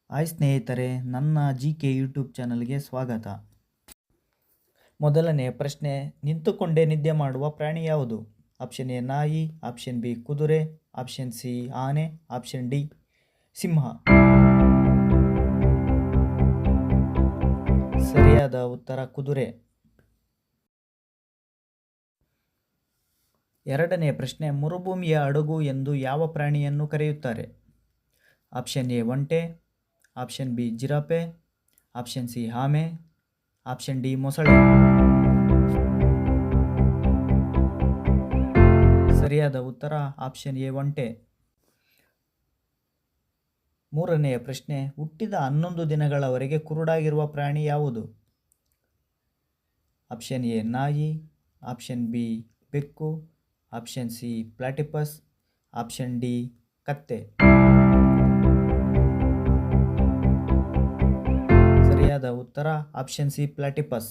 Hi ಸ್ನೇಹಿತರೆ, ನನ್ನ GK YouTube ಚಾನಲ್ಗೆ ಸ್ವಾಗತ. ಮೊದಲನೆಯ ಪ್ರಶ್ನೆ, ನಿಂತುಕೊಂಡೇ ನಿದ್ದೆ ಮಾಡುವ ಪ್ರಾಣಿ ಯಾವುದು? ಆಪ್ಷನ್ ಎ ನಾಯಿ, ಆಪ್ಷನ್ ಬಿ ಕುದುರೆ, ಆಪ್ಷನ್ ಸಿ ಆನೆ, ಆಪ್ಷನ್ ಡಿ ಸಿಂಹ. ಸರಿಯಾದ ಉತ್ತರ ಕುದುರೆ. ಎರಡನೆಯ ಪ್ರಶ್ನೆ, ಮರುಭೂಮಿಯ ಹಡಗು ಎಂದು ಯಾವ ಪ್ರಾಣಿಯನ್ನು ಕರೆಯುತ್ತಾರೆ? ಆಪ್ಷನ್ ಎ ಒಂಟೆ, option B giraffe, option C ಆಮೆ, ಆಪ್ಷನ್ ಡಿ ಮೊಸಳೆ. ಸರಿಯಾದ ಉತ್ತರ ಆಪ್ಷನ್ ಎ ಒಂಟೆ. ಮೂರನೆಯ ಪ್ರಶ್ನೆ, ಹುಟ್ಟಿದ 11 ದಿನಗಳವರೆಗೆ ಕುರುಡಾಗಿರುವ ಪ್ರಾಣಿ ಯಾವುದು? ಆಪ್ಷನ್ ಎ ನಾಯಿ, ಆಪ್ಷನ್ ಬಿ ಬೆಕ್ಕು, option C platypus, option D ಕತ್ತೆ. ಸರಿಯಾದ ಉತ್ತರ ಆಪ್ಷನ್ ಸಿ ಪ್ಲಾಟಿಪಸ್.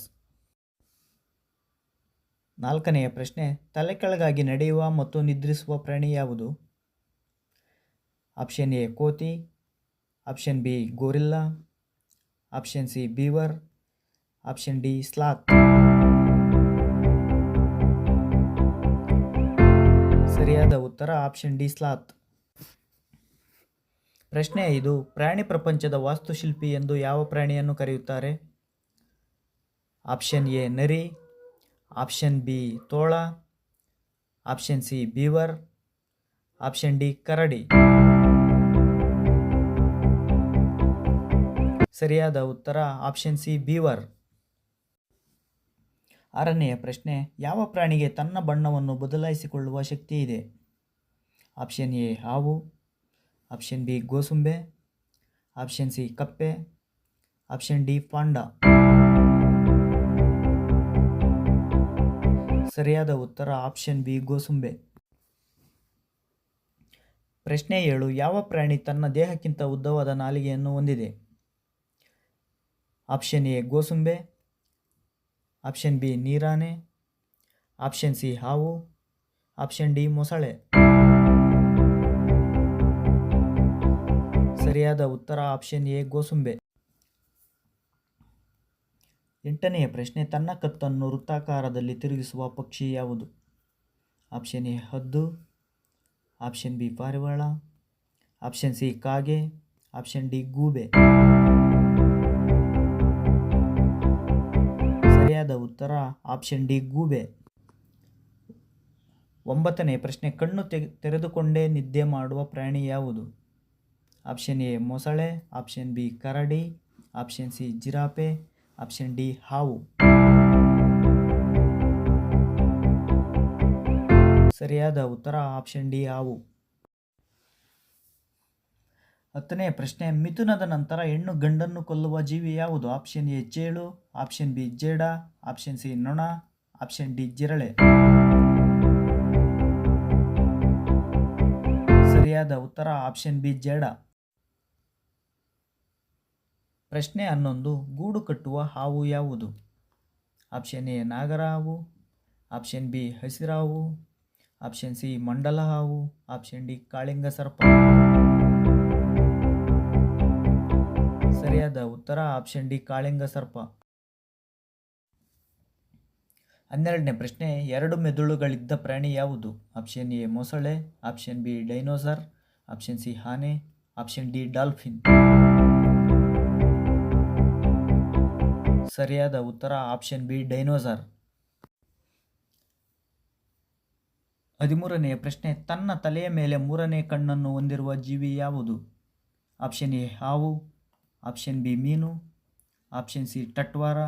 ನಾಲ್ಕನೆಯ ಪ್ರಶ್ನೆ, ತಲೆ ಕೆಳಗಾಗಿ ನಡೆಯುವ ಮತ್ತು ನಿದ್ರಿಸುವ ಪ್ರಾಣಿ ಯಾವುದು? ಆಪ್ಷನ್ ಎ ಕೋತಿ, option B gorilla, option C beaver, option D sloth. ಸರಿಯಾದ ಉತ್ತರ ಆಪ್ಷನ್ ಡಿ ಸ್ಲಾತ್. ಪ್ರಶ್ನೆ 5, ಪ್ರಾಣಿ ಪ್ರಪಂಚದ ವಾಸ್ತುಶಿಲ್ಪಿ ಎಂದು ಯಾವ ಪ್ರಾಣಿಯನ್ನು ಕರೆಯುತ್ತಾರೆ? ಆಪ್ಷನ್ ಎ ನರಿ, ಆಪ್ಷನ್ ಬಿ ತೋಳ, option C beaver, option D ಕರಡಿ. ಸರಿಯಾದ ಉತ್ತರ ಆಪ್ಷನ್ ಸಿ ಬೀವರ್. ಆರನೆಯ ಪ್ರಶ್ನೆ, ಯಾವ ಪ್ರಾಣಿಗೆ ತನ್ನ ಬಣ್ಣವನ್ನು ಬದಲಾಯಿಸಿಕೊಳ್ಳುವ ಶಕ್ತಿ ಇದೆ? ಆಪ್ಷನ್ ಎ ಹಾವು, ಆಪ್ಷನ್ ಬಿ ಗೋಸುಂಬೆ, ಆಪ್ಷನ್ ಸಿ ಕಪ್ಪೆ, ಆಪ್ಷನ್ ಡಿ ಪಾಂಡ. ಸರಿಯಾದ ಉತ್ತರ ಆಪ್ಷನ್ ಬಿ ಗೋಸುಂಬೆ. ಪ್ರಶ್ನೆ 7, ಯಾವ ಪ್ರಾಣಿ ತನ್ನ ದೇಹಕ್ಕಿಂತ ಉದ್ದವಾದ ನಾಲಿಗೆಯನ್ನು ಹೊಂದಿದೆ? ಆಪ್ಷನ್ ಎ ಗೋಸುಂಬೆ, ಆಪ್ಷನ್ ಬಿ ನೀರಾನೆ, ಆಪ್ಷನ್ ಸಿ ಹಾವು, ಆಪ್ಷನ್ ಡಿ ಮೊಸಳೆ. ಸರಿಯಾದ ಉತ್ತರ ಆಪ್ಷನ್ ಎ ಗೋಸುಂಬೆ. 8ನೆಯ ಪ್ರಶ್ನೆ, ತನ್ನ ಕತ್ತನ್ನು ವೃತ್ತಾಕಾರದಲ್ಲಿ ತಿರುಗಿಸುವ ಪಕ್ಷಿ ಯಾವುದು? ಆಪ್ಷನ್ ಎ ಹದ್ದು, ಆಪ್ಷನ್ ಬಿ ಪಾರಿವಾಳ, ಆಪ್ಷನ್ ಸಿ ಕಾಗೆ, ಆಪ್ಷನ್ ಡಿ ಗೂಬೆ. ಸರಿಯಾದ ಉತ್ತರ ಆಪ್ಷನ್ ಡಿ ಗೂಬೆ. 9ನೆಯ ಪ್ರಶ್ನೆ, ಕಣ್ಣು ತೆರೆದುಕೊಂಡೇ ನಿದ್ದೆ ಮಾಡುವ ಪ್ರಾಣಿ ಯಾವುದು? ಆಪ್ಷನ್ ಎ ಮೊಸಳೆ, ಆಪ್ಷನ್ ಬಿ ಕರಡಿ, ಆಪ್ಷನ್ ಸಿ ಜಿರಾಫೆ, ಆಪ್ಷನ್ ಡಿ ಹಾವು. ಸರಿಯಾದ ಉತ್ತರ ಆಪ್ಷನ್ ಡಿ ಹಾವು. 10ನೆಯ ಪ್ರಶ್ನೆ, ಮಿಥುನದ ನಂತರ ಹೆಣ್ಣು ಗಂಡನ್ನು ಕೊಲ್ಲುವ ಜೀವಿ ಯಾವುದು? ಆಪ್ಷನ್ ಎ ಚೇಳು, ಆಪ್ಷನ್ ಬಿ ಜೇಡ, ಆಪ್ಷನ್ ಸಿ ನೊಣ, ಆಪ್ಷನ್ ಡಿ ಜಿರಳೆ. ಸರಿಯಾದ ಉತ್ತರ ಆಪ್ಷನ್ ಬಿ ಜೇಡ. ಪ್ರಶ್ನೆ 11, ಗೂಡು ಕಟ್ಟುವ ಹಾವು ಯಾವುದು? ಆಪ್ಷನ್ ಎ ನಾಗರಹಾವು, ಆಪ್ಷನ್ ಬಿ ಹಸಿರಾವು, ಆಪ್ಷನ್ ಸಿ ಮಂಡಲ ಹಾವು, ಆಪ್ಷನ್ ಡಿ ಕಾಳಿಂಗ ಸರ್ಪ. ಸರಿಯಾದ ಉತ್ತರ ಆಪ್ಷನ್ ಡಿ ಕಾಳಿಂಗ ಸರ್ಪ. 12ನೇ ಪ್ರಶ್ನೆ, 2 ಮೆದುಳುಗಳಿದ್ದ ಪ್ರಾಣಿ ಯಾವುದು? ಆಪ್ಷನ್ ಎ ಮೊಸಳೆ, option B dinosaur, option C ಆನೆ, ಆಪ್ಷನ್ ಡಿ ಡಾಲ್ಫಿನ್. ಸರಿಯಾದ ಉತ್ತರ ಆಪ್ಷನ್ ಬಿ ಡೈನೋಸರ್. 13ನೆಯ ಪ್ರಶ್ನೆ, ತನ್ನ ತಲೆಯ ಮೇಲೆ 3ನೇ ಕಣ್ಣನ್ನು ಹೊಂದಿರುವ ಜೀವಿ ಯಾವುದು? ಆಪ್ಷನ್ ಎ ಹಾವು, ಆಪ್ಷನ್ ಬಿ ಮೀನು, ಆಪ್ಷನ್ ಸಿ ಟಟ್ವಾರ,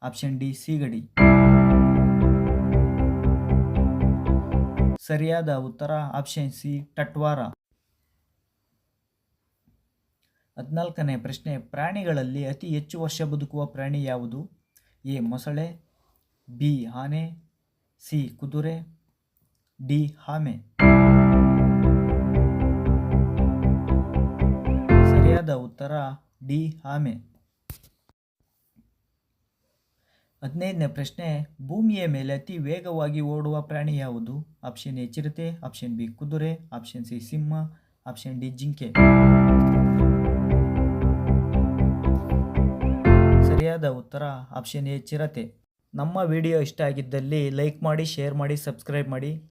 ಆಪ್ಷನ್ ಡಿ ಸೀಗಡಿ. ಸರಿಯಾದ ಉತ್ತರ ಆಪ್ಷನ್ ಸಿ ಟಟ್ವಾರ. 14ನೇ ಪ್ರಶ್ನೆ, ಪ್ರಾಣಿಗಳಲ್ಲಿ ಅತಿ ಹೆಚ್ಚು ವರ್ಷ ಬದುಕುವ ಪ್ರಾಣಿ ಯಾವುದು? ಎ ಮೊಸಳೆ, ಬಿ ಆನೆ, ಸಿ ಕುದುರೆ, ಡಿ ಆಮೆ. ಸರಿಯಾದ ಉತ್ತರ ಡಿ ಆಮೆ. 15ನೇ ಪ್ರಶ್ನೆ, ಭೂಮಿಯ ಮೇಲೆ ಅತಿ ವೇಗವಾಗಿ ಓಡುವ ಪ್ರಾಣಿ ಯಾವುದು? ಆಪ್ಷನ್ ಎ ಚಿರತೆ, ಆಪ್ಷನ್ ಬಿ ಕುದುರೆ, ಆಪ್ಷನ್ ಸಿ ಸಿಂಹ, ಆಪ್ಷನ್ ಡಿ ಜಿಂಕೆ. ಸರಿಯಾದ ಉತ್ತರ ಆಪ್ಷನ್ ಎ ಚಿರತೆ. ನಮ್ಮ ವಿಡಿಯೋ ಇಷ್ಟ ಆಗಿದ್ದಲ್ಲಿ ಲೈಕ್ ಮಾಡಿ, ಶೇರ್ ಮಾಡಿ, ಸಬ್ಸ್ಕ್ರೈಬ್ ಮಾಡಿ.